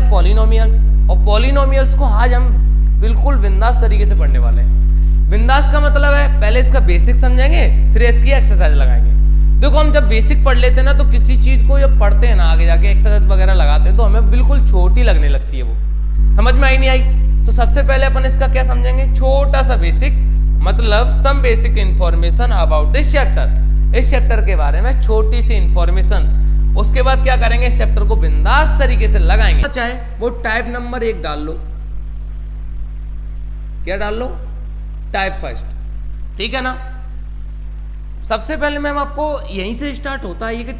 है पॉलिनोमियल्स, और पॉलिनोमियल्स को आज हम बिल्कुल बिंदास तरीके से पढ़ने वाले हैं। बिंदास का मतलब है पहले इसका बेसिक समझेंगे, फिर इसकी एक्सरसाइज लगाएंगे। देखो हम जब बेसिक पढ़ लेते हैं ना, तो किसी चीज को जब पढ़ते हैं ना, आगे जाके एक्सरसाइज वगैरह लगाते हैं, तो हमें बिल्कुल छोटी लगने लगती है, वो समझ में आई नहीं आई। तो सबसे पहले अपन इसका क्या समझेंगे, छोटा सा बेसिक, मतलब some basic information about this chapter, इस चैप्टर के बारे में छोटी सी इंफॉर्मेशन। उसके बाद क्या करेंगे, इस चैप्टर को बिंदास तरीके से लगाएंगे। चाहे वो टाइप नंबर 1 डाल लो, क्या डाल लो, टाइप फर्स्ट, ठीक है ना। सबसे पहले मैम आपको यहीं से स्टार्ट होता है ये कि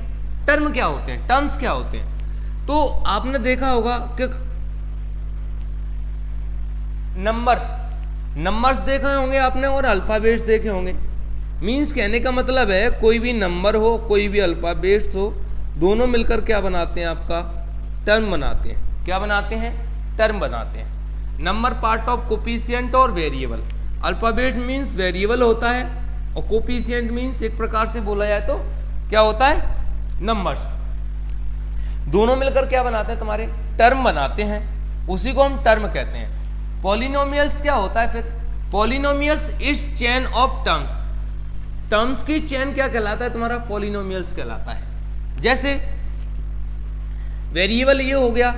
टर्म क्या होते हैं, टर्म्स क्या होते हैं। तो आपने देखा होगा कि नंबर्स देखे होंगे आपने और अल्फाबेट्स देखे होंगे। मींस कहने का मतलब है कोई भी नंबर हो, कोई भी अल्फाबेट्स हो, दोनों मिलकर क्या बनाते हैं, आपका टर्म बनाते हैं। क्या बनाते हैं, टर्म बनाते हैं। नंबर पार्ट ऑफ कोफिशिएंट और वेरिएबल। अल्फाबेट्स मींस वेरिएबल होता है, और कोफिशिएंट मींस एक प्रकार से बोला जाए तो क्या होता है, नंबर्स। दोनों मिलकर क्या बनाते हैं, तुम्हारे टर्म बनाते हैं, उसी को हम टर्म कहते हैं। पॉलिनोमियल्स क्या होता है फिर, polynomials is chain of terms. Terms की चेन क्या कहलाता है, तुम्हारा पॉलिनोमियल्स कहलाता है। जैसे वेरिएबल ये हो गया,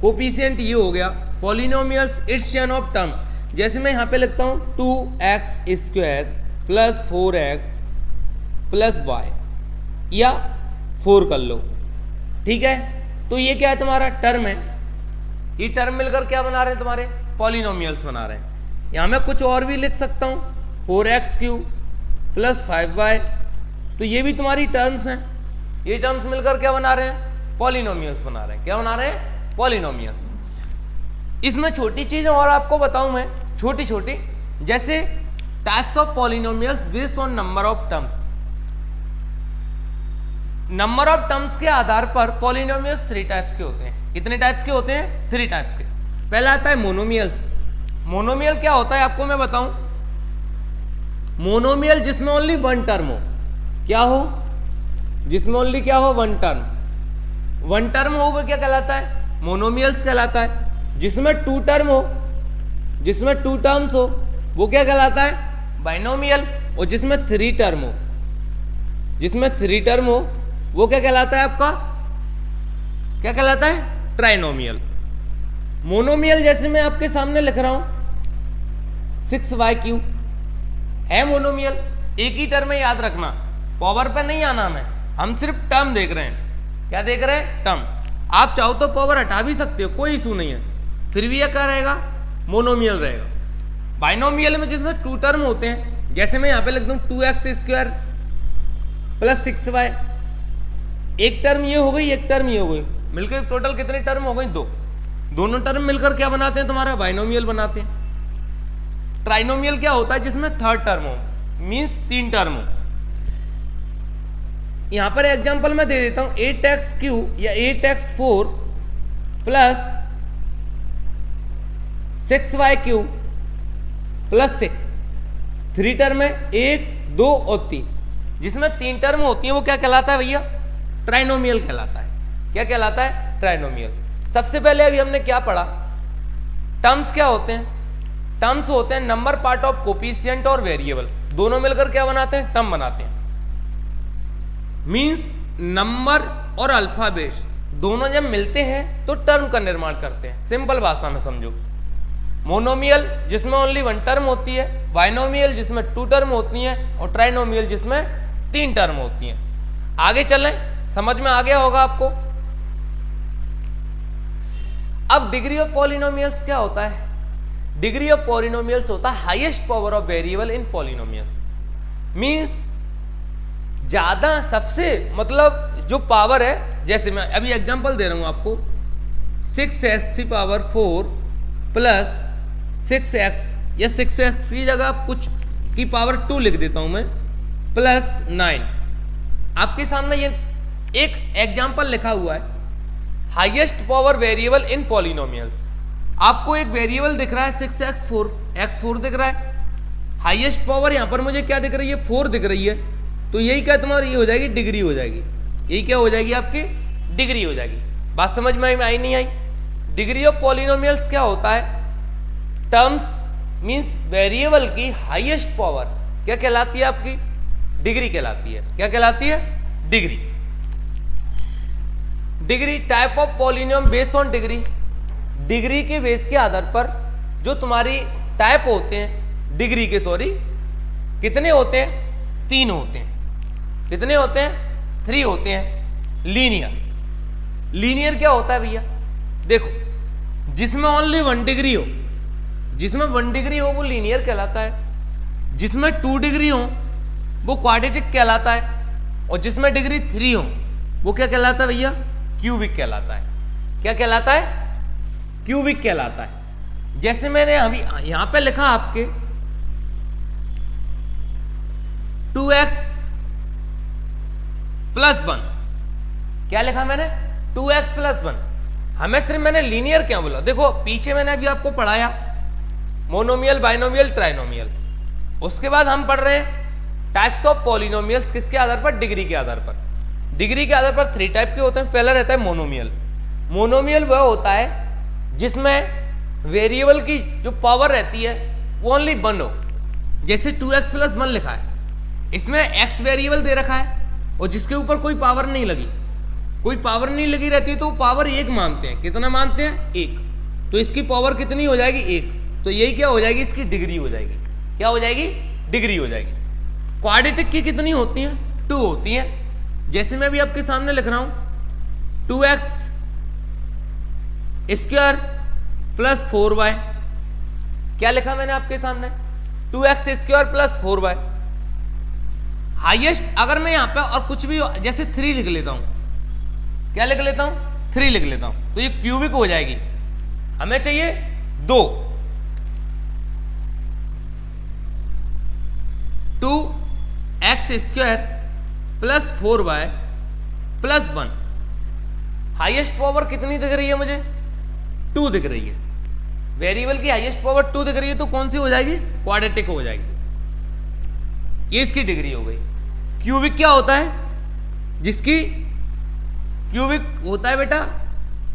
कोफिशिएंट ये हो गया, polynomials it's chain of term. जैसे मैं यहां पे लिखता हूं 2x² + 4x + y, या 4 कर लो, ठीक है। तो ये क्या है, तुम्हारा टर्म है। ये टर्म मिलकर क्या बना रहे हैं, तुम्हारे पॉलिनोमियल्स बना रहे हैं। यहां मैं कुछ और भी लिख सकता हूं, 4x³ + 5y, तो ये भी तुम्हारी टर्म्स हैं। ये टर्म्स मिलकर क्या बना रहे हैं, पॉलिनोमियल्स बना रहे हैं। क्या बना रहे हैं, पॉलिनोमियल्स। इसमें छोटी चीज और आपको बताऊं मैं, छोटी छोटी, जैसे types of polynomials based on number of terms. Number of terms के आधार पर पॉलिनोमियल्स 3 टाइप्स के होते हैं। कितने टाइप्स के होते हैं, 3 टाइप्स के। पहला आता है मोनोमियल्स। मोनोमियल क्या होता है आपको मैं बताऊं, मोनोमियल जिसमें ओनली 1 टर्म हो। क्या हो, जिसमें ओनली क्या हो, 1 टर्म। 1 टर्म हो वो क्या कहलाता है, मोनोमियल्स कहलाता है। जिसमें 2 टर्म हो, जिसमें 2 टर्म्स हो, वो क्या कहलाता है, बाइनोमियल। और जिसमें 3 टर्म हो, जिसमें 3 टर्म हो, वो क्या कहलाता है, आपका क्या कहलाता है, ट्राइनोमियल। मोनोमियल जैसे मैं आपके सामने लिख रहा हूं 6y³ है मोनोमियल, एक ही टर्म है, याद रखना, पावर पे नहीं आना हमें, हम सिर्फ टर्म देख रहे हैं। क्या देख रहे हैं, टर्म। आप चाहो तो पावर हटा भी सकते हो, कोई इशू नहीं है, फिर भी यह क्या रहेगा, मोनोमियल रहेगा। बाइनोमियल में जिसमें 2 टर्म होते हैं, जैसे मैं यहां पे लिख दूं 2x² + 6y, एक टर्म ये हो गई, एक टर्म ये हो गई, मिलकर टोटल कितनी टर्म हो गई, 2। दोनों टर्म मिलकर क्या बनाते हैं, तुम्हारा बाइनोमियल बनाते हैं। ट्राइनोमियल क्या होता है, जिसमें 3rd टर्म हो, मींस 3 टर्म हो। यहां पर एग्जांपल मैं दे देता हूं 8x³ या 8x4 + 6y³ + 6, 3 टर्म है, 1, 2 और 3। जिसमें 3 टर्म होती है वो क्या कहलाता है भैया, ट्राइनोमियल कहलाता है। क्या कहलाता है, ट्राइनोमियल। सबसे पहले अभी हमने क्या पढ़ा, टर्म्स क्या होते हैं, टर्म्स होते हैं नंबर पार्ट ऑफ कोफिशिएंट और वेरिएबल, दोनों मिलकर क्या बनाते हैं, टर्म बनाते हैं। मींस नंबर और अल्फाबेट्स दोनों जब मिलते हैं तो टर्म का निर्माण करते हैं। सिंपल भाषा में समझो, मोनोमियल जिसमें ओनली 1 टर्म होती है, बाइनोमियल जिसमें 2 टर्म होती हैं, और ट्राइनोमियल जिसमें 3 टर्म होती हैं। आगे चलें, समझ में आ गया होगा आपको। अब डिग्री ऑफ पॉलिनोमियल्स क्या होता है, डिग्री ऑफ पॉलिनोमियल्स होता है highest power of variable in polynomials. Means ज्यादा, सबसे मतलब जो पावर है, जैसे मैं अभी एग्जांपल दे रहा हूं आपको, 6x⁴ + 6x, या 6x की जगह कुछ की पावर 2 लिख देता हूं मैं, +9। आपके सामने ये एक एग्जांपल लिखा हुआ है, highest power variable in polynomials. आपको एक वेरिएबल दिख रहा है 6x4, x4 दिख रहा है, हाईएस्ट पावर यहां पर मुझे क्या दिख रही है, 4 दिख रही है। तो यही क्या तुम्हारी ये हो जाएगी, डिग्री हो जाएगी। यही क्या हो जाएगी, आपकी डिग्री हो जाएगी। बात समझ में आई नहीं आई, डिग्री ऑफ पॉलिनोमियल्स क्या होता है? टर्म्स मींस वेरिएबल की हाईएस्ट पावर क्या कहलाती है? आपकी डिग्री कहलाती है। क्या कहलाती है? Degree. Degree type of polynomial based on degree, degree के बेस के आधार पर जो तुम्हारी टाइप होते हैं डिग्री के, सॉरी कितने होते हैं? 3 होते हैं। कितने होते हैं? 3 होते हैं। लीनियर, लीनियर क्या होता है भैया? देखो, जिसमें ओनली 1 डिग्री हो, जिसमें 1 डिग्री हो वो लीनियर कहलाता है, जिसमें 2 डिग्री हो वो क्वाड्रेटिक कहलाता है, और जिसमें डिग्री 3 हो वो क्या कहलाता है भैया? क्यूबिक कहलाता है। क्या कहलाता है? क्यूबिक कहलाता है। जैसे मैंने अभी यहां पे लिखा आपके 2x + 1, क्या लिखा मैंने? 2x + 1। हमें सिर्फ मैंने लीनियर क्या बोला? देखो पीछे मैंने अभी आपको पढ़ाया मोनोमियल, बाइनोमियल, ट्राइनोमियल। उसके बाद हम पढ़ रहे हैं टाइप्स ऑफ पॉलिनोमियल्स, किसके आधार पर? डिग्री के आधार पर। डिग्री के आधार पर 3 टाइप के होते हैं। पहला रहता है मोनोमियल। मोनोमियल वह होता है जिसमें वेरिएबल की जो पावर रहती है वो ओनली 1 हो। जैसे 2x + 1 लिखा है, इसमें x वेरिएबल दे रखा है और जिसके ऊपर कोई पावर नहीं लगी, कोई पावर नहीं लगी रहती तो पावर 1 मानते हैं। कितना मानते हैं? 1। तो इसकी पावर कितनी हो जाएगी? 1। तो यही क्या हो जाएगी? इसकी डिग्री हो जाएगी। क्या हो जाएगी? डिग्री हो जाएगी। क्वाड्रेटिक की कितनी होती हैं? 2 होती हैं। जैसे मैं भी आपके सामने लिख रहा हूं 2x स्क्वायर + 4y। क्या लिखा मैंने आपके सामने? 2x square + 4y। हाईएस्ट अगर मैं यहां पे और कुछ भी जैसे 3 लिख लेता हूं, क्या लिख लेता हूं? 3 लिख लेता हूं, तो ये क्यूबिक हो जाएगी। हमें चाहिए 2। 2x square + 4y + 1। Highest power कितनी दिख रही है मुझे? 2 दिख रही है। वेरिएबल की हाईएस्ट पावर 2 दिख रही है तो कौन सी हो जाएगी? क्वाड्रेटिक हो जाएगी। ये इसकी डिग्री हो गई। क्यूबिक क्या होता है? जिसकी क्यूबिक होता है बेटा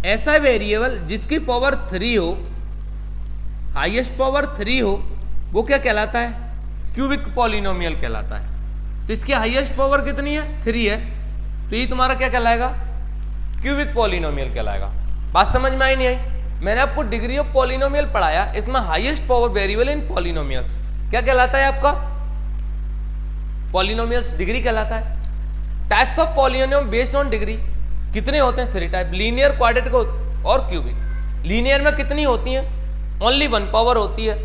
ऐसा वेरिएबल जिसकी पावर 3 हो, हाईएस्ट पावर 3 हो, वो क्या कहलाता है? क्यूबिक पॉलिनोमियल कहलाता है। तो इसकी हाईएस्ट पावर कितनी है? 3 है, तो ये तुम्हारा क्या कहलाएगा? क्यूबिक पॉलिनोमियल कहलाएगा। बात समझ में आई नहीं आई? मैंने आपको डिग्री ऑफ पॉलिनोमियल पढ़ाया, इसमें highest power variable in polynomials क्या कहलाता है? आपका पॉलिनोमियल्स डिग्री कहलाता है। Types of polynomial based on degree कितने होते हैं? 3 टाइप, लीनियर, क्वाड्रेटिक और क्यूबिक। लीनियर में कितनी होती हैं? ओनली 1 पावर होती है।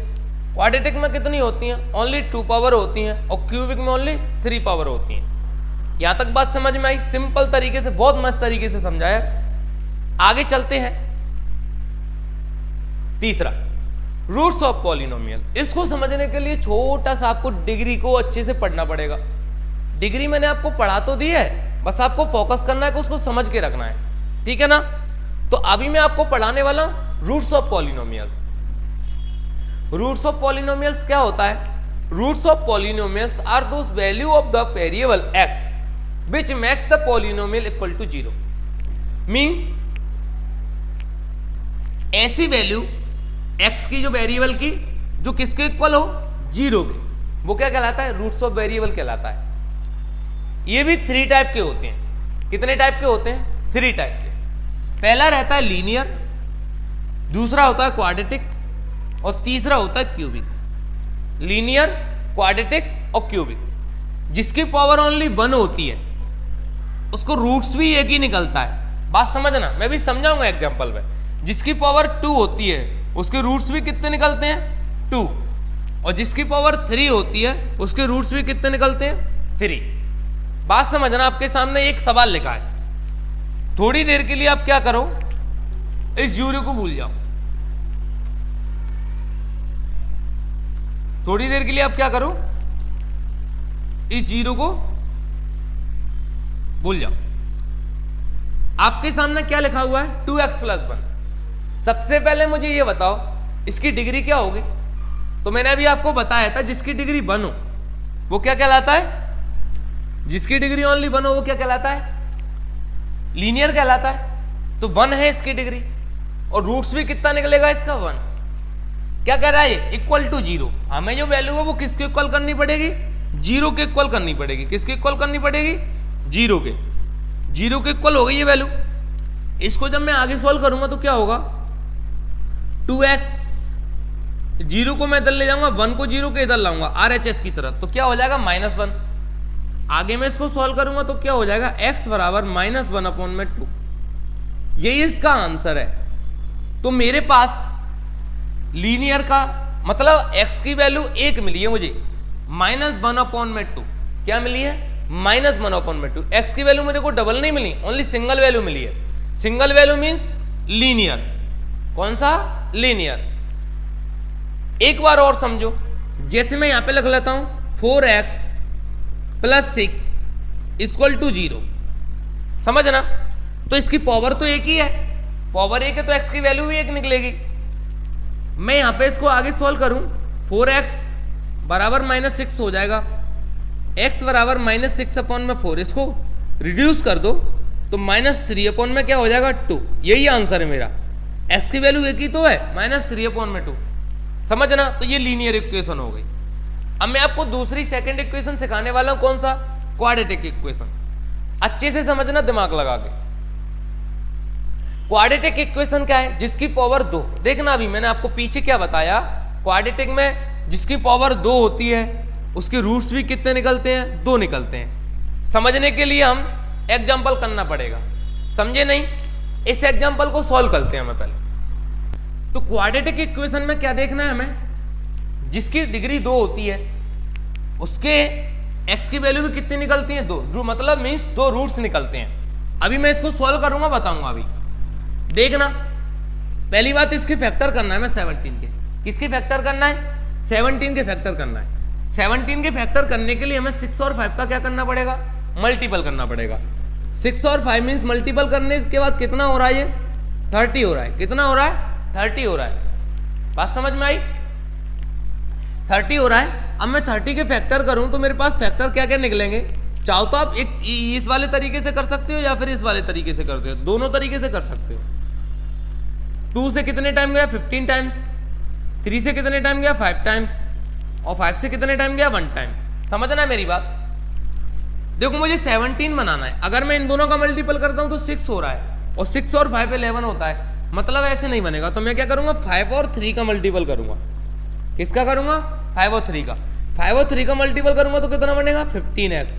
क्वाड्रेटिक में कितनी होती हैं? ओनली 2 पावर होती हैं। और क्यूबिक में ओनली 3 पावर होती हैं। यहां तक बात समझ में आई? सिंपल तरीके से, बहुत मस्त तरीके से समझाया। आगे चलते हैं। तीसरा, रूट्स ऑफ पॉलिनोमियल। इसको समझने के लिए छोटा सा आपको डिग्री को अच्छे से पढ़ना पड़ेगा। डिग्री मैंने आपको पढ़ा तो दी है, बस आपको फोकस करना है कि उसको समझ के रखना है, ठीक है ना? तो अभी मैं आपको पढ़ाने वाला हूं roots of polynomials. Roots of polynomials क्या होता है? Roots of polynomials are those value of the variable x which makes the polynomial equal to 0। Means ऐसी वैल्यू x की, जो वेरिएबल की, जो किसके इक्वल हो? 0 के, वो क्या कहलाता है? रूट्स ऑफ वेरिएबल कहलाता है। ये भी 3 टाइप के होते हैं। कितने टाइप के होते हैं? 3 टाइप के। पहला रहता है लीनियर, दूसरा होता है क्वाड्रेटिक और तीसरा होता है क्यूबिक। लीनियर, क्वाड्रेटिक और क्यूबिक। जिसकी पावर ओनली 1 होती है उसको रूट्स भी एक ही निकलता है। बात समझना, मैं भी समझाऊंगा एग्जांपल में। जिसकी पावर 2 होती है उसके रूट्स भी कितने निकलते हैं? 2। और जिसकी पावर 3 होती है उसके रूट्स भी कितने निकलते हैं? 3। बात समझना, आपके सामने एक सवाल लिखा है। थोड़ी देर के लिए आप क्या करो, इस जीरो को भूल जाओ। थोड़ी देर के लिए आप क्या करो, इस जीरो को भूल जाओ। आपके सामने क्या लिखा हुआ है? 2x + 1। सबसे पहले मुझे ये बताओ इसकी डिग्री क्या होगी? तो मैंने अभी आपको बताया था जिसकी डिग्री 1 हो वो क्या कहलाता है? जिसकी डिग्री ओनली 1 हो वो क्या कहलाता है? लीनियर कहलाता है। तो 1 है इसकी डिग्री। और रूट्स भी कितना निकलेगा इसका 1। क्या कह रहा है ये इक्वल टू 0। हमें जो वैल्यू है वो किसके इक्वल करनी पड़ेगी, 0 के इक्वल करनी पड़ेगी। किसके इक्वल करनी पड़ेगी, 0 के। 0 के इक्वल हो गई ये वैल्यू। इसको जब मैं आगे सॉल्व करूंगा तो क्या होगा, 2x 0 को मैं इधर ले जाऊंगा, 1 को 0 के इधर लाऊंगा RHS की तरफ, तो क्या हो जाएगा -1। आगे मैं इसको सॉल्व करूंगा तो क्या हो जाएगा, x बराबर -1/2। यही इसका आंसर है। तो मेरे पास लीनियर का मतलब x की वैल्यू 1 मिली है मुझे, -1/2। क्या मिली है, -1/2। x की वैल्यू मेरे को डबल नहीं मिली, ओनली सिंगल वैल्यू मिली है। Single value means linear. कौन सा, लीनियर। एक बार और समझो, जैसे मैं यहां पे लिख लेता हूं 4x + 6 = 0। समझना, तो इसकी पावर तो एक ही है, पावर 1 है तो x की वैल्यू भी 1 निकलेगी। मैं यहां पे इसको आगे सॉल्व करूं, 4x बराबर -6 हो जाएगा, x बराबर -6/4। इसको रिड्यूस कर दो तो -3 में क्या हो जाएगा, 2। यही आंसर है मेरा। x की वैल्यू एक ही तो है, -3/2। समझना, तो ये लीनियर इक्वेशन हो गई। अब मैं आपको दूसरी सेकंड इक्वेशन सिखाने वाला हूं, कौन सा, क्वाड्रेटिक इक्वेशन। अच्छे से समझना दिमाग लगा के। क्वाड्रेटिक इक्वेशन क्या है, जिसकी पावर 2। देखना अभी मैंने आपको पीछे क्या बताया, क्वाड्रेटिक में जिसकी पावर 2 होती है उसके रूट्स भी कितने निकलते हैं, 2 निकलते हैं। समझने के लिए हम एग्जाम्पल करना पड़ेगा, समझे नहीं। इस एग्जाम्पल को सॉल्व करते हैं हमें पहले। तो क्वाड्रेटिक इक्वेशन में क्या देखना है हमें, जिसकी डिग्री 2 होती है उसके x की वैल्यू भी कितनी निकलती है, 2। मतलब मीन्स 2 रूट्स निकलते हैं। अभी मैं इसको सॉल्व करूंगा, बताऊंगा। अभी देखना, पहली बात इसके फैक्टर करना है मैं 17 के। किसके फैक्टर करना है, 17 के फैक्टर करना है। 17 के फैक्टर करने के लिए हमें 6 और 5 का क्या करना पड़ेगा, मल्टीपल करना पड़ेगा। 6 और 5 मीन्स मल्टीपल करने के बाद कितना हो रहा है, ये 30 हो रहा है। कितना हो रहा है, 30 हो रहा है। बात समझ में आई, 30 हो रहा है। अब मैं 30 के फैक्टर करूं तो मेरे पास फैक्टर क्या क्या निकलेंगे। चाहो तो आप एक इस वाले तरीके से कर सकते हो या फिर इस वाले तरीके से करते हो, दोनों तरीके से कर सकते हो। 2 से कितने टाइम गया, 15 टाइम्स। 3 से कितने टाइम गया, 5 टाइम्स। और 5 से कितने टाइम गया, 1 टाइम। समझना मेरी बात। देखो मुझे 17 बनाना है, अगर मैं इन दोनों का मल्टीपल करता हूं तो 6 हो रहा है, और 6 और 5 11 होता है। मतलब ऐसे नहीं बनेगा, तो मैं क्या करूंगा, 5 और 3 का मल्टीपल करूंगा। किसका करूंगा, 5 और 3 का। 5 और 3 का मल्टीपल करूंगा तो कितना बनेगा, 15x।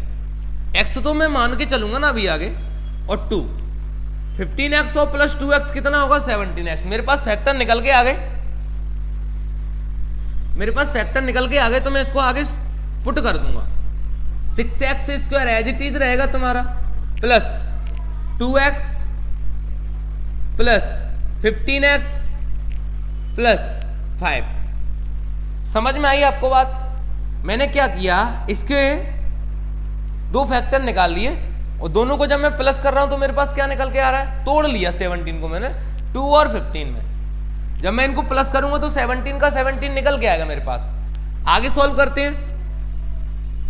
x तो मैं मान के चलूंगा ना अभी आगे, और 2 15x और प्लस 2x कितना होगा, 17x। मेरे पास फैक्टर निकल के आ गए, मेरे पास फैक्टर निकल के आ गए, तो मैं इसको आगे पुट कर दूंगा। 6x² एज इट इज रहेगा तुम्हारा, plus 2x plus 15x plus 5। समझ में आई आपको बात। मैंने क्या किया, इसके 2 फैक्टर निकाल लिए, और दोनों को जब मैं प्लस कर रहा हूं तो मेरे पास क्या निकल के आ रहा है, तोड़ लिया 17 को मैंने 2 और 15 में। जब मैं इनको प्लस करूंगा तो 17 का 17 निकल के आएगा मेरे पास। आगे सॉल्व करते हैं।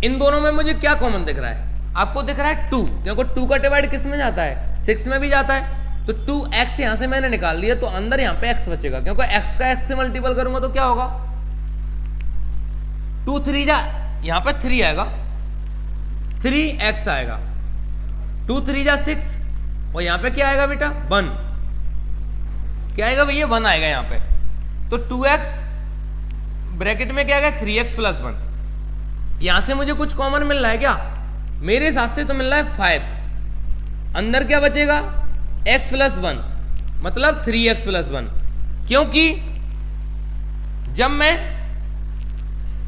इन दोनों में मुझे क्या कॉमन दिख रहा है, आपको दिख रहा है 2, क्योंकि 2 का डिवाइड किस में जाता है, 6 में भी जाता है। तो 2x यहां से मैंने निकाल लिया, तो अंदर यहां पे x बचेगा, क्योंकि x का x से मल्टीपल करूंगा तो क्या होगा, 2 3 जा, यहां पे 3 आएगा, 3x आएगा। 2 3 जा 6, और यहां पे क्या आएगा बेटा, 1। क्या आएगा भैया, 1 आएगा यहां पे। तो 2x ब्रैकेट में क्या आएगा, 3x प्लस 1। यहां से मुझे कुछ कॉमन मिल रहा है क्या, मेरे हिसाब से तो मिल रहा है 5। अंदर क्या बचेगा, x प्लस 1, मतलब 3x प्लस 1। क्योंकि जब मैं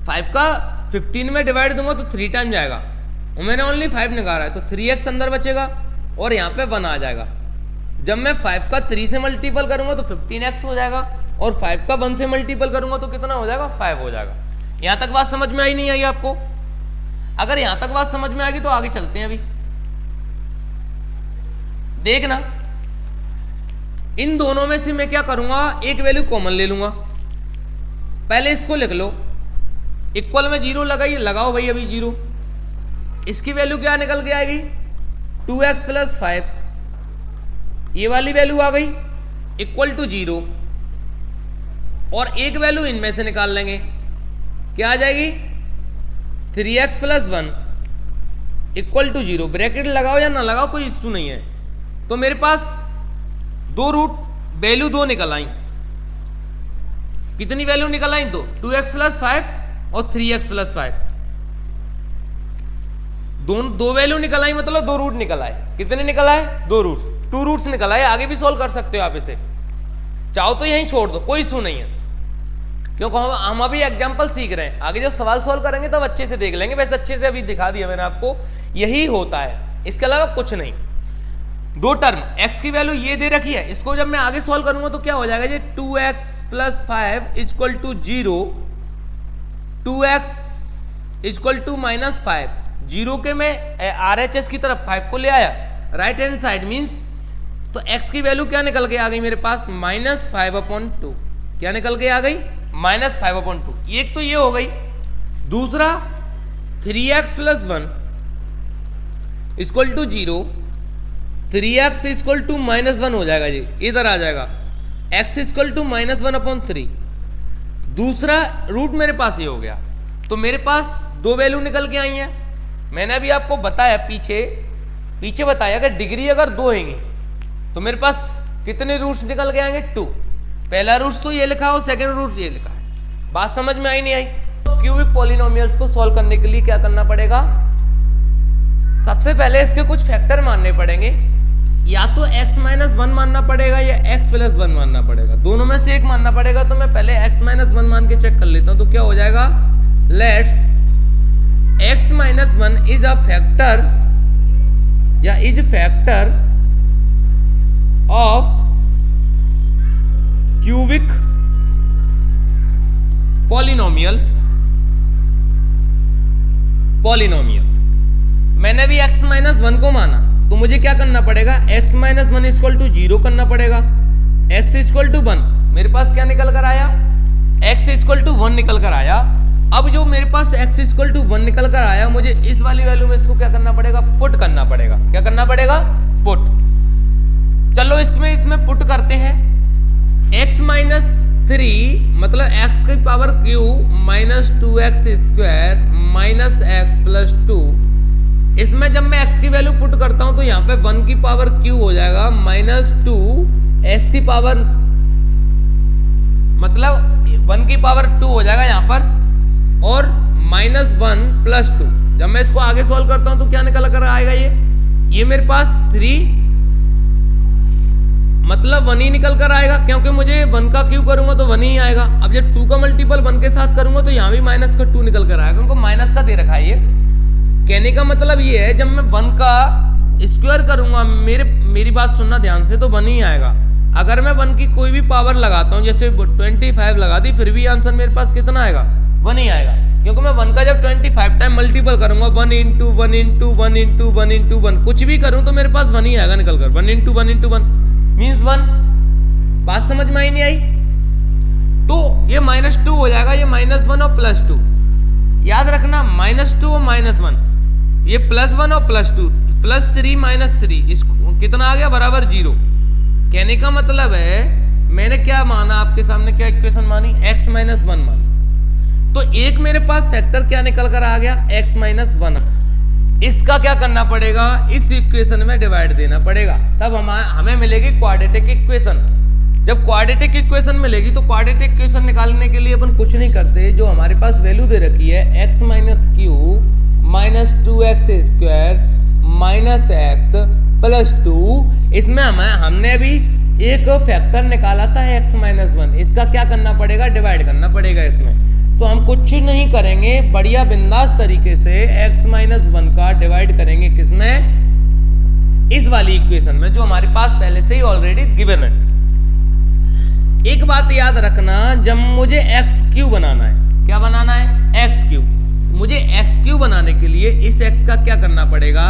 5 का 15 में डिवाइड दूंगा तो 3 टाइम जाएगा, और मैंने ओनली 5 निकाला है, तो 3x अंदर बचेगा और यहाँ पे 1 आ जाएगा। जब मैं 5 का 3 से मल्टीपल करूंगा तो 15x हो जाएगा, और 5 का 1 से मल्टीपल करूंगा तो कितना हो जाएगा, 5 हो जाएगा। यहां तक बात समझ में आई नहीं आई आपको? अगर यहां तक बात समझ में आएगी तो आगे चलते हैं। अभी देखना, इन दोनों में से मैं क्या करूंगा, एक वैल्यू कॉमन ले लूंगा। पहले इसको लिख लो, इक्वल में 0 लगाइए, लगाओ भाई अभी 0। इसकी वैल्यू क्या निकल के आएगी, 2x प्लस 5। ये वाली वैल्यू आ गई, इक्वल टू 0 और एक वैल्यू इनमें से निकाल लेंगे, क्या आ जाएगी 3x plus 1 equal to 0। Bracket लगाओ या ना लगाओ कोई इश्यू नहीं है। तो मेरे पास दो रूट वैल्यू दो निकल आई। कितनी वैल्यू निकल आई? 2x प्लस 5 और 3x प्लस 5। दो वैल्यू निकल आई, मतलब दो रूट निकल आए। कितने निकल आए? दो रूट्स, 2 रूट्स निकल आए। आगे भी सॉल्व कर सकते हो आप इसे, चाहो तो यहीं छोड़ दो, कोई इशू नहीं है, क्योंकि हम अभी एग्जांपल सीख रहे हैं। आगे जब सवाल सॉल्व करेंगे तब अच्छे से देख लेंगे। वैसे अच्छे से अभी दिखा दिया मैंने आपको, यही होता है, इसके अलावा कुछ नहीं। दो टर्म x की वैल्यू ये दे रखी है, इसको जब मैं आगे सॉल्व करूंगा तो क्या हो जाएगा जी 2x plus 5 equal to 0, 2x equal to minus 5। 0 के मैं RHS की तरफ 5 को ले आया राइट हैंड साइड मीन्स, तो x की वैल्यू क्या निकल के आ गई मेरे पास? -5/2। क्या निकल के आ गई? -5/2। एक तो ये हो गई। दूसरा 3x plus 1 equal to 0, 3x equal to -1 हो जाएगा जी, इधर आ जाएगा x इक्वल टू -1/3। दूसरा रूट मेरे पास ये हो गया। तो मेरे पास दो वैल्यू निकल के आई हैं। मैंने अभी आपको बताया पीछे बताया कि डिग्री अगर 2 होंगी तो मेरे पास कितने रूट्स निकल के आएंगे? 2। पहला रूट्स तो ये लिखा हो, सेकंड रूट्स ये लिखा है। बात समझ में आई नहीं आई? क्यूबिक पॉलिनोमियल्स को सॉल्व करने के लिए क्या करना पड़ेगा? सबसे पहले इसके कुछ फैक्टर मानने पड़ेंगे। या तो x माइनस 1 मानना पड़ेगा या x प्लस 1 मानना पड़ेगा, दोनों में से एक मानना पड़ेगा। तो मैं पहले x माइनस 1 मान के चेक कर लेता हूं। तो क्या हो जाएगा? Let's x minus 1 is a factor या is factor of cubic polynomial. मैंने भी x माइनस 1 को माना, तो मुझे क्या करना पड़ेगा? x माइनस 1 इक्वल टू 0 करना पड़ेगा। x इक्वल टू 1 मेरे पास क्या निकल कर आया? x इक्वल टू 1 निकल कर आया। अब जो मेरे पास x इक्वल टू 1 निकल कर आया, मुझे इस वाली वैल्यू में इसको क्या करना पड़ेगा? पुट करना पड़ेगा। क्या करना पड़ेगा? पुट। चलो इसमें पुट करते हैं। x माइनस 3 मतलब x की power q minus 2x square minus x plus 2। इसमें जब मैं x की वैल्यू पुट करता हूं तो यहाँ पे 1 की पावर q हो जाएगा माइनस 2 x की पावर, मतलब 1 की पावर 2 हो जाएगा यहाँ पर, और माइनस 1 प्लस 2। जब मैं इसको आगे सॉल्व करता हूं तो क्या निकल कर आएगा? ये मेरे पास 3 मतलब 1 ही निकल कर आएगा, क्योंकि मुझे 1 का क्यूब करूंगा तो 1 ही आएगा। अब जब 2 का मल्टीपल 1 के साथ करूंगा तो यहाँ भी माइनस का 2 निकल कर आएगा, क्योंकि माइनस का दे रखा है। ये कहने का मतलब ये है, जब मैं 1 का स्क्वायर करूंगा, मेरी बात सुनना ध्यान से, तो 1 ही आएगा। अगर मैं 1 की कोई भी पावर लगाता हूं, जैसे 25 लगा दी, फिर भी आंसर मेरे पास कितना आएगा? 1 ही आएगा, क्योंकि मैं 1 का जब 25 टाइम मल्टीपल करूंगा, 1 इंटू 1 इंटू 1 इंटू 1 इंटू 1 कुछ भी करूं तो मेरे पास 1 ही आएगा निकल कर। 1 इंटू 1 इंटू 1 मीन्स 1। बात समझ में आई नहीं आई? तो ये -2 हो जाएगा, ये -1 और +2। याद रखना -2 और -1, ये +1 और +2, +3 -3, इसको कितना आ गया? बराबर 0। कहने का मतलब है मैंने क्या माना आपके सामने, क्या इक्वेशन मानी? x माइनस 1 मानी। तो एक मेरे पास फैक्टर क्या निकल कर आ गया? x minus 1। इसका क्या करना पड़ेगा? इस इक्वेशन में डिवाइड देना पड़ेगा, तब हमें मिलेगी क्वाड्रेटिक इक्वेशन। जब क्वाड्रेटिक इक्वेशन मिलेगी तो क्वाड्रेटिक इक्वेशन निकालने के लिए अपन कुछ नहीं करते, जो हमारे पास वैल्यू दे रखी है x minus Q minus 2x square minus x plus 2, इसमें हमने अभी एक फैक्टर निकाला था x माइनस 1। इसका क्या करना पड़ेगा? डिवाइड करना पड़ेगा इसमें। तो हम कुछ नहीं करेंगे, बढ़िया बिंदास तरीके से x माइनस 1 का डिवाइड करेंगे किसमें? इस वाली इक्वेशन में, जो हमारे पास पहले से ही ऑलरेडी गिवन है। एक बात याद रखना, जब मुझे एक्स क्यू बनाना है, क्या बनाना है? X Q. मुझे एक्स क्यू बनाने के लिए इस एक्स का क्या करना पड़ेगा?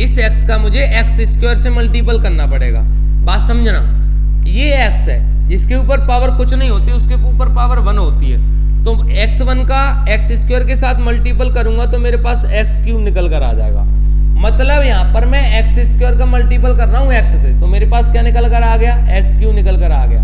इस एक्स का मुझे एक्स स्क्वायर से मल्टीपल करना पड़ेगा। बात समझना, ये एक्स है जिसके ऊपर पावर कुछ नहीं होती, उसके ऊपर पावर 1 होती है। तो x1 का एक्स स्क्वायर के साथ मल्टीपल करूंगा तो मेरे पास एक्स क्यूब निकल कर आ जाएगा। मतलब यहाँ पर मैं एक्स स्क्वायर का मल्टीपल कर रहा हूँ एक्स से, तो मेरे पास क्या निकल कर आ गया, एक्स क्यू निकल कर आ गया।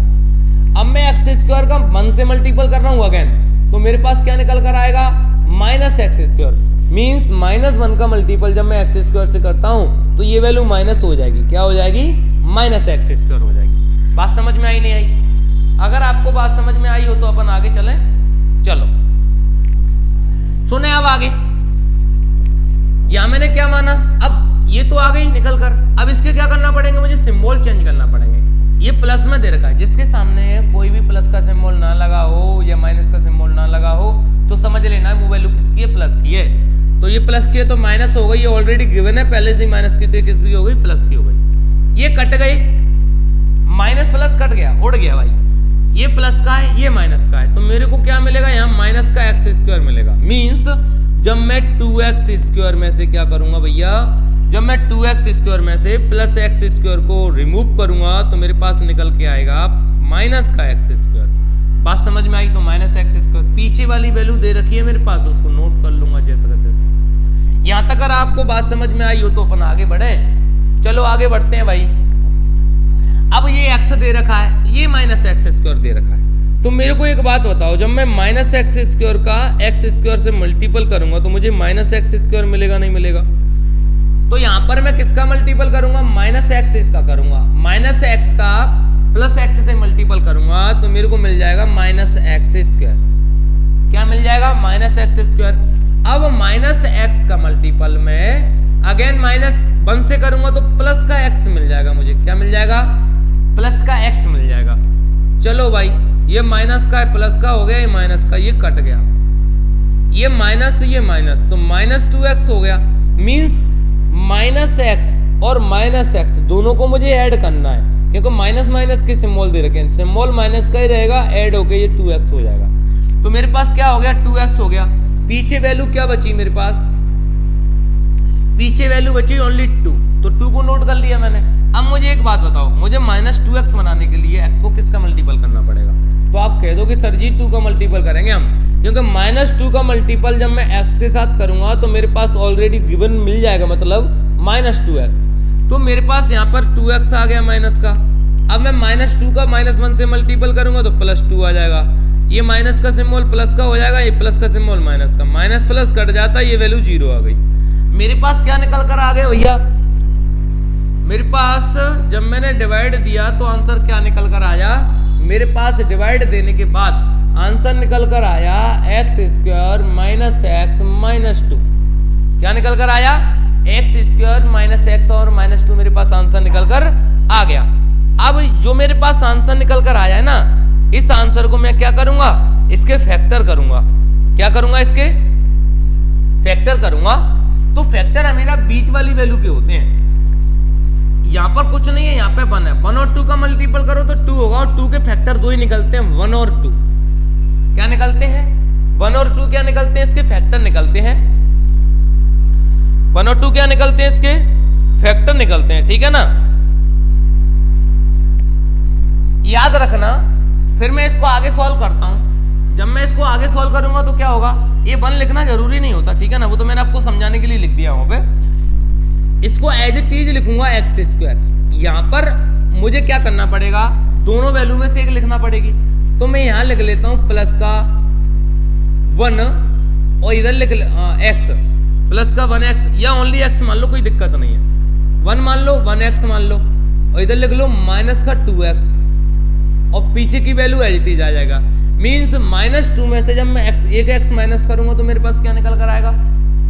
अब मैं एक्स स्क्वायर का 1 से मल्टीपल कर रहा हूँ अगेन, तो मेरे पास क्या निकल कर आएगा, माइनस एक्स स्क्वायर। मीन्स -1 का मल्टीपल जब मैं एक्स स्क्वायर से करता हूँ तो ये वैल्यू माइनस हो जाएगी, क्या हो जाएगी, माइनस एक्स स्क्वायर हो जाएगी। बात समझ में आई नहीं आई? अगर आपको बात समझ में आई हो तो अपन आगे चलें। चलो सुने अब आगे। यहां मैंने क्या माना, अब ये तो आ गई निकल कर, अब इसके क्या करना पड़ेगा, मुझे सिंबल चेंज करना पड़ेंगे। ये प्लस में दे रखा है, जिसके सामने कोई भी प्लस का सिंबल ना लगा हो या माइनस का सिंबल ना लगा हो तो समझ लेना वो वैल्यू किसकी है, प्लस की है। तो ये प्लस की है तो माइनस हो गई, ये ऑलरेडी गिवन है पहले से माइनस की, तो ये किसकी हो गई, प्लस की हो गई। ये कट गई, माइनस प्लस कट गया, उड़ गया भाई, ये प्लस का है ये माइनस का है, तो मेरे को क्या मिलेगा, यहाँ माइनस का एक्स स्क्वायर मिलेगा। मीन्स जब मैं 2x स्क्वायर में से क्या करूंगा भैया, जब मैं 2x स्क्वायर में से प्लस एक्स स्क्वायर को रिमूव करूंगा तो मेरे पास निकल के आएगा माइनस का एक्स स्क्वायर। बात समझ में आई? तो माइनस एक्स स्क्वायर, पीछे वाली वैल्यू दे रखी है मेरे पास, उसको नोट कर लूंगा जैसे तैसे। यहां तक अगर आपको बात समझ में आई हो तो अपन आगे बढ़े। चलो आगे बढ़ते हैं भाई। अब ये एक्स दे रखा है, ये माइनस एक्स स्क्वायर दे रखा है, तो मेरे को एक बात बताओ, जब मैं माइनस एक्स स्क्वायर का एक्स स्क्वायर से मल्टीपल करूंगा तो मुझे माइनस एक्स स्क्वायर मिलेगा नहीं मिलेगा? तो यहां पर मैं किसका मल्टीपल करूंगा, माइनस एक्स का करूंगा, माइनस एक्स का प्लस एक्स से मल्टीपल करूंगा तो मेरे को मिल जाएगा माइनस एक्स स्क्वायर। क्या मिल जाएगा, माइनस एक्स स्क्वायर। अब माइनस एक्स का मल्टीपल में अगेन -1 से करूंगा तो प्लस का एक्स मिल जाएगा, मुझे क्या मिल जाएगा, प्लस का एक्स मिल जाएगा। चलो भाई, ये माइनस का है प्लस का हो गया, ये माइनस का, ये कट गया, ये माइनस तो -2x हो गया। मींस माइनस एक्स और माइनस एक्स दोनों को मुझे ऐड करना है, क्योंकि माइनस माइनस के सिंबल दे रखे हैं, सिंबल माइनस का ही रहेगा, ऐड होके ये 2x हो जाएगा। तो मेरे पास क्या हो गया, 2x हो गया। पीछे वैल्यू क्या बची मेरे पास, पीछे वैल्यू बची ओनली 2, तो 2 को नोट कर लिया मैंने। अब मुझे एक बात बताओ, मुझे -2x बनाने के लिए x को किसका मल्टीपल करना पड़ेगा? तो आप कह दो कि सर जी 2 का मल्टीपल करेंगे हम, क्योंकि -2 का मल्टीपल जब मैं x के साथ करूंगा तो मेरे पास ऑलरेडी गिवन मिल जाएगा, मतलब -2x। तो मेरे पास यहाँ पर 2x आ गया माइनस का। अब मैं -2 का -1 से मल्टीपल करूंगा तो +2 आ जाएगा, ये माइनस का सिंबल प्लस का हो जाएगा, ये प्लस का सिंबल माइनस का, माइनस प्लस कट जाता है, ये वैल्यू 0 आ गई। मेरे पास क्या निकल कर आ गया भैया, मेरे पास जब मैंने डिवाइड दिया तो आंसर क्या निकल कर आया, मेरे पास डिवाइड देने के बाद आंसर निकल कर आया x square minus x minus 2। क्या निकल कर आया, एक्स स्क्वायर माइनस एक्स और -2 मेरे पास आंसर निकल कर आ गया। अब जो मेरे पास आंसर निकल कर आया है ना, इस आंसर को मैं क्या करूंगा, इसके फैक्टर करूंगा। क्या करूंगा, इसके फैक्टर करूंगा। तो फैक्टर हमेशा बीच वाली वैल्यू के होते हैं, यहाँ पर कुछ नहीं है, यहाँ पे 1 है, 1 और 2 का मल्टीपल करो तो 2 होगा, और 2 के फैक्टर 2 ही निकलते हैं, 1 और 2 क्या निकलते हैं, 1 और 2 क्या निकलते हैं, इसके फैक्टर निकलते हैं। 1 और 2 क्या निकलते हैं, इसके फैक्टर निकलते हैं, ठीक है ना, याद रखना। फिर मैं इसको आगे सॉल्व करता हूं। जब मैं इसको आगे सॉल्व करूंगा तो क्या होगा, ये 1 लिखना जरूरी नहीं होता, ठीक है ना, वो तो मैंने आपको समझाने के लिए लिख दिया वहां पे। इसको एज इट इज लिखूंगा एक्स स्क्वायर। यहां पर मुझे क्या करना पड़ेगा, दोनों वैल्यू में से एक लिखना पड़ेगी, तो मैं यहां लिख लेता हूं प्लस का 1 और इधर लिख एक्स, प्लस का 1x या ओनली x मान लो, कोई दिक्कत नहीं है, 1 मान लो 1x मान लो, और इधर लिख लो माइनस का 2x, और पीछे की वैल्यू एज इट इज आ जाएगा। मीन्स -2 में से जब मैं एक x माइनस करूंगा तो मेरे पास क्या निकल कर आएगा,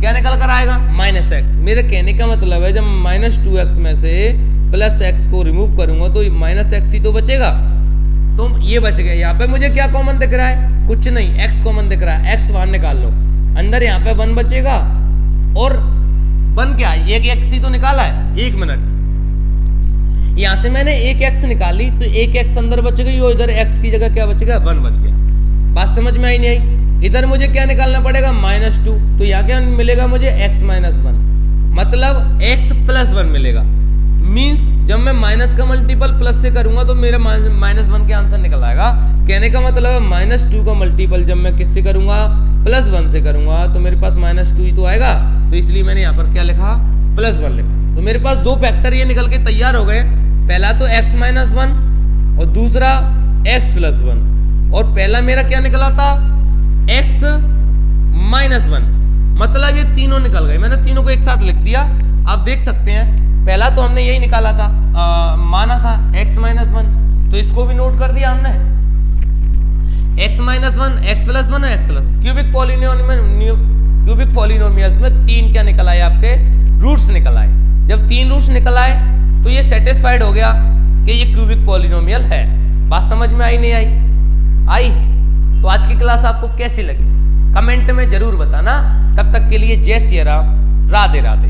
क्या निकल कर आएगा, -x। मेरे कहने का मतलब है जब -2x में से प्लस x को रिमूव करूंगा तो -x ही तो बचेगा, तो ये बच गया। यहाँ पे मुझे क्या कॉमन दिख रहा है, कुछ नहीं, x कॉमन दिख रहा है, x बाहर निकाल लो, अंदर यहाँ पे 1 बचेगा, और 1 क्या है, एक x ही तो निकाला है। 1 मिनट, यहां से मैंने एक x निकाली तो एक x अंदर बच गई, और इधर x की जगह क्या बचेगा, 1 बच गया। बात समझ में आई नहीं आई? इधर मुझे क्या निकालना पड़ेगा, -2, तो यहाँ क्या मिलेगा मुझे, x - 1, मतलब x + 1 मिलेगा। मीन्स जब मैं माइनस का मल्टीपल प्लस से करूंगा तो मेरा -1 के आंसर निकल आएगा। कहने का मतलब है -2 का मल्टीपल जब मैं किससे करूंगा, +1 से करूंगा, तो मेरे पास -2 ही तो आएगा। तो इसलिए मैंने यहाँ पर क्या लिखा, +1 लिखा। तो मेरे पास दो फैक्टर ये निकल के तैयार हो गए, पहला तो x माइनस 1 और दूसरा x प्लस 1। और पहला मेरा क्या निकला था, x माइनस 1, मतलब ये तीनों निकल गए। मैंने तीनों को एक साथ लिख दिया। आप देख सकते हैं पहला तो हमने यही निकाला था, माना था x माइनस 1, तो इसको भी नोट कर दिया हमने, x माइनस 1, x प्लस 1 और x प्लस। क्यूबिक पॉलिनोमियल्स में 3 क्या निकल आए, आपके रूट्स निकल आए। जब 3 रूट्स निकल आए तो ये सेटिस्फाइड हो गया कि ये क्यूबिक पॉलिनोमियल है। बात समझ में आई नहीं आई? तो आज की क्लास आपको कैसी लगी कमेंट में जरूर बताना। तब तक के लिए जय सिया राम, राधे राधे।